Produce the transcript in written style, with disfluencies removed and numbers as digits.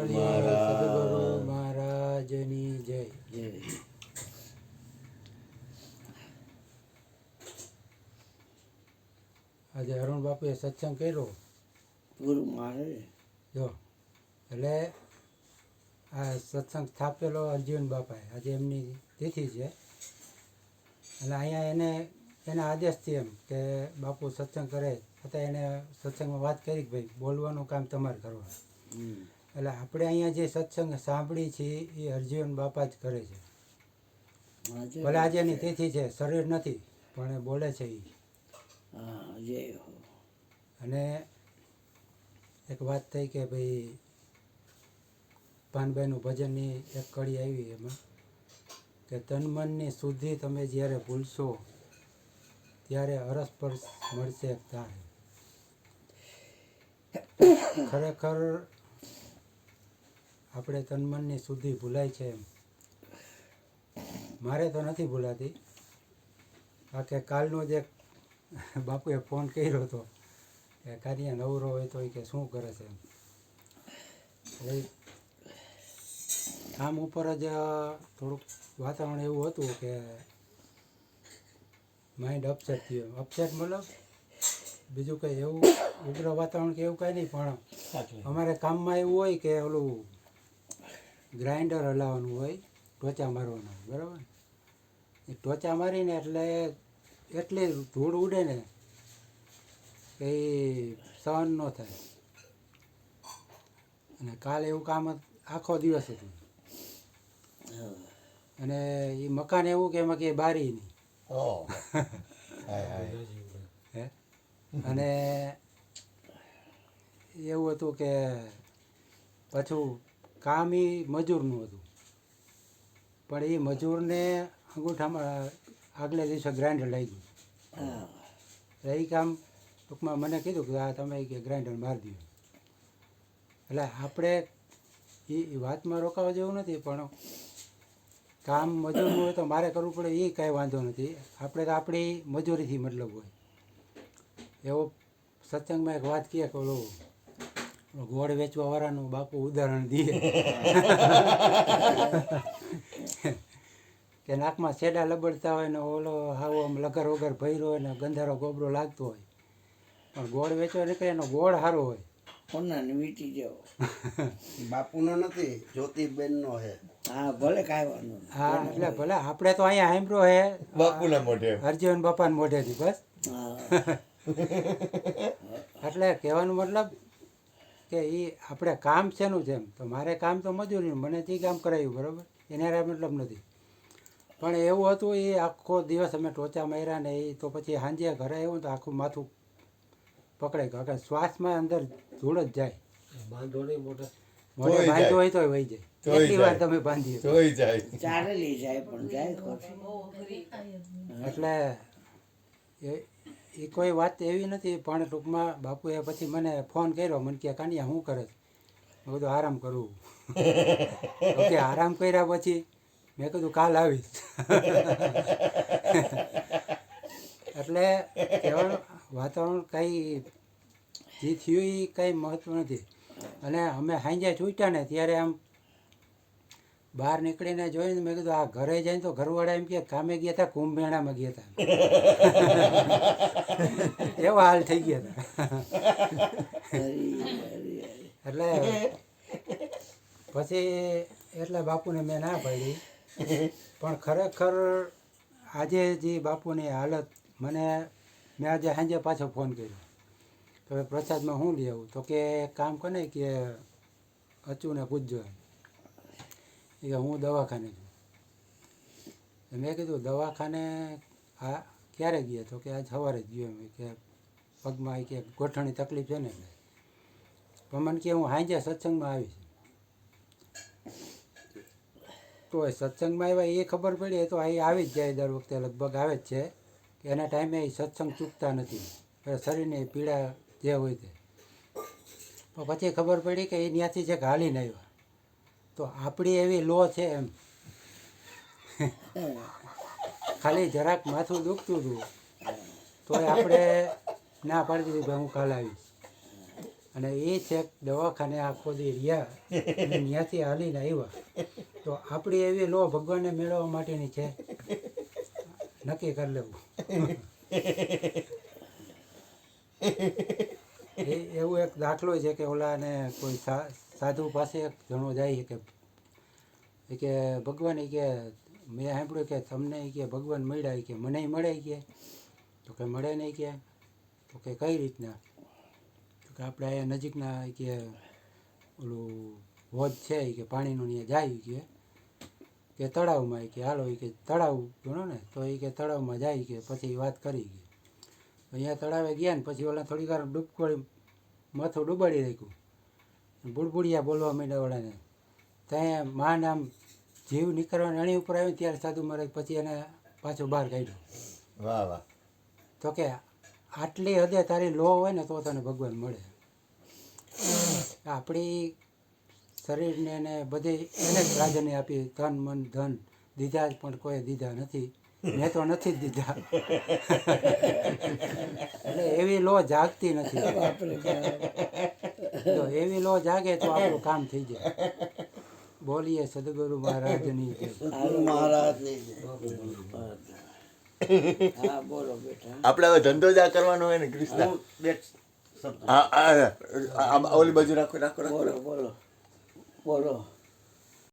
બોલીએ સદગુરુ મહારાજની જય. આજે અરુણ બાપુએ સત્સંગ કર્યો ગુરુ મહારાજ જો, એટલે આ સત્સંગ સ્થાપેલો અર્જુન બાપાએ. આજે એમની તિથિ છે એટલે અહીંયા એના આદેશથી એમ કે બાપુ સત્સંગ કરે છતાં એને સત્સંગમાં વાત કરી કે ભાઈ બોલવાનું કામ તમારે કરવાનું. એટલે આપણે અહીંયા જે સત્સંગ સાંભળી છીએ એ અર્જુન બાપા જ કરે છે. ભલે આજે એની તિથિ છે, શરીર નથી પણ એ બોલે છે એ. અને એક વાત થઈ કે ભાઈ પાનભાઈનું ભજનની એક કડી આવી એમાં કે તન મનની શુદ્ધિ તમે જ્યારે ભૂલશો ત્યારે અરસપરસ મળશે તારે. ખરેખર આપણે તન મનની શુદ્ધિ ભૂલાય છે એમ. મારે તો નથી ભૂલાતી. આ કે કાલનો જે બાપુએ ફોન કર્યો હતો કે કાર્ય નવરો હોય તો એ કે શું કરે છે એમ. એટલે કામ ઉપર જ થોડુંક વાતાવરણ એવું હતું કે માઇન્ડ અપસેટ થયો. અપસેટ મતલબ બીજું કંઈ એવું ઉગ્ર વાતાવરણ કે એવું કાંઈ નહીં, પણ અમારે કામમાં એવું હોય કે ઓલું ગ્રાઇન્ડર હલાવવાનું હોય, ટોચા મારવાના હોય, બરાબર. એ ટોચા મારીને એટલે એટલી ધૂળ ઉડે ને કે એ સહન ન થાય. અને કાલે એવું કામ આખો દિવસ હતું. અને એ મકાન એવું કે એમાં કે બારી નહીં. હે અને એવું હતું કે પાછું કામ એ મજૂરનું હતું, પણ એ મજૂરને અંગૂઠામાં આગલે દિવસે ગ્રાઇન્ડર લાગી ગયું. એ કામ ટૂંકમાં મને કીધું કે આ તમે કે ગ્રાઇન્ડર મારી દો. એટલે આપણે એ વાતમાં રોકાવા જેવું નથી, પણ કામ મજૂરનું હોય તો મારે કરવું પડે એ કાંઈ વાંધો નથી. આપણે તો આપણી મજૂરીથી મતલબ હોય. એવો સત્સંગમાં એક વાત કહે કે ઓલું ગોળ વેચવાવાળાનું બાપુ ઉદાહરણ દે કે નાકમાં સેડા લબડતા હોય ને ઓલો હાવ આમ લગર વગર ભર્યો હોય ને ગંધારો ગોબરો લાગતો હોય, પણ ગોળ વેચવા નીકળે એનો ગોળ સારો હોય. કોનાને વીટી જાઓ બાપુનો નથી, જ્યોતિબેનનો હે. હા ભલે કાંઈ વાંધો નહીં. હા એટલે ભલે આપણે તો અહીંયા સાંભળ્યો હે બાપુના મોઢે, અર્જુન બાપાના મોઢેથી બસ. હા એટલે કહેવાનો મતલબ કે એ આપણે કામ શેનું છે એમ. તો મારે કામ તો મજૂરીનું, મને જે કામ કરાવ્યું બરાબર, એને મતલબ નથી. પણ એવું હતું એ આખો દિવસ અમે ટોચા માર્યા ને એ તો પછી સાંજે ઘરે આવ્યું તો આખું માથું પકડાઈ ગયું. કારણ કે શ્વાસમાં અંદર ધૂળ જ જાય. મોઢે બાંધ્યો હોય તોય વહી જાય. કેટલી વાર તમે બાંધી જોઈ જાય. ચારેલી જાય પણ જાય ખોટી. એટલે એ કોઈ વાત એવી નથી. પણ ટૂંકમાં બાપુએ પછી મને ફોન કર્યો, મને કે કાનિયા શું કરે છે? મેં કીધું આરામ કરું. તો કે આરામ કર્યા પછી મેં કીધું કાલ આવીશ. એટલે કહેવાનું વાતાવરણ કાંઈ જે થયું એ કાંઈ મહત્વ નથી. અને અમે સાંજે છૂટ્યા ને ત્યારે આમ બહાર નીકળીને જોઈને મેં કીધું આ ઘરે જઈને તો ઘરવાળા એમ કે કામે ગયા હતા, કુંભ મેળામાં ગયા હતા. એવા હાલ થઈ ગયા હતા. એટલે પછી એટલે બાપુને મેં ના પાડી. પણ ખરેખર આજે જે બાપુની હાલત મેં આજે સાંજે પાછો ફોન કર્યો કે પ્રસાદમાં શું લઈ આવું? તો કે કામ કરે કે અચુને પૂછજો એમ. એ કે હું દવાખાને છું. મેં કીધું દવાખાને હા ક્યારે ગયા? તો કે આજ સવારે જ ગયો એમ. કે પગમાં એ કે ગોઠણની તકલીફ છે ને. પણ મને કે હું સાંજે સત્સંગમાં આવીશ. તો એ સત્સંગમાં આવ્યા એ ખબર પડી. એ તો અહીં આવી જ જાય, દર વખતે લગભગ આવે જ છે. કે એના ટાઈમે એ સત્સંગ ચૂકતા નથી, શરીરની પીડા જે હોય તે. તો પછી ખબર પડી કે એ ત્યાંથી છે કે હાલીને આવ્યા. તો આપણી એવી લો છે એમ. ખાલી જરાક માથું દુખતું હતું તોય આપણે ના પાડી દીધી ભાઈ હું કાલે આવીશ. અને એ છેક દવાખાને આખો દી રહ્યા અને ત્યાંથી હાલીને આવ્યા. તો આપણી એવી લો ભગવાનને મેળવવા માટેની છે, નક્કી કરી લેવું. એવું એક દાખલો છે કે ઓલાને કોઈ સાધુ પાસે એક જણો જાય કે ભગવાન કે મેં સાંભળ્યું કે તમને કે ભગવાન મળ્યા કે મને મળે કે, તો કે મળે નહીં કે, તો કે કઈ રીતના, તો કે આપણે અહીંયા નજીકના કે ઓલું હોજ છે કે પાણીનું ત્યાં જાય કે તળાવમાં કે હાલો કે તળાવ ગણો ને, તો એ કે તળાવમાં જાય કે પછી વાત કરી કે અહીંયા તળાવે ગયા ને પછી ઓલા થોડીક વાર ડૂબકોળી માથું ડૂબાડી રાખ્યું, બુડબુડિયા બોલવા માંડ્યા ઓલાને. ત્યાં માંડ આમ જીવ નીકળવાની અણી ઉપર આવ્યું ત્યારે સાધુ મહારાજ પછી એને પાછો બહાર કાઢ્યો. વાહ વાહ. તો કે આટલી હદે તારી લો હોય ને તો તને ભગવાન મળે. આપણી શરીરને ને બધી એને જ પ્રાધાન્ય આપી, તન મન ધન દીધા જ પણ કોઈ દીધા નથી, મેં તો નથી જ દીધા. એટલે એવી લો જાગતી નથી. જો એવી લો જાગે તો આપણું કામ થઈ જાય. બોલીએ સદગુરુ મહારાજની જય. મહારાજની જય. હા બોલો બેટા. આપણે હવે ધંધો જ આ કરવાનો હોય ને કૃષ્ણ. હું બે શબ્દ હા ઓલી બાજુ રાખો રાખો રાખો. બોલો બોલો બોલો.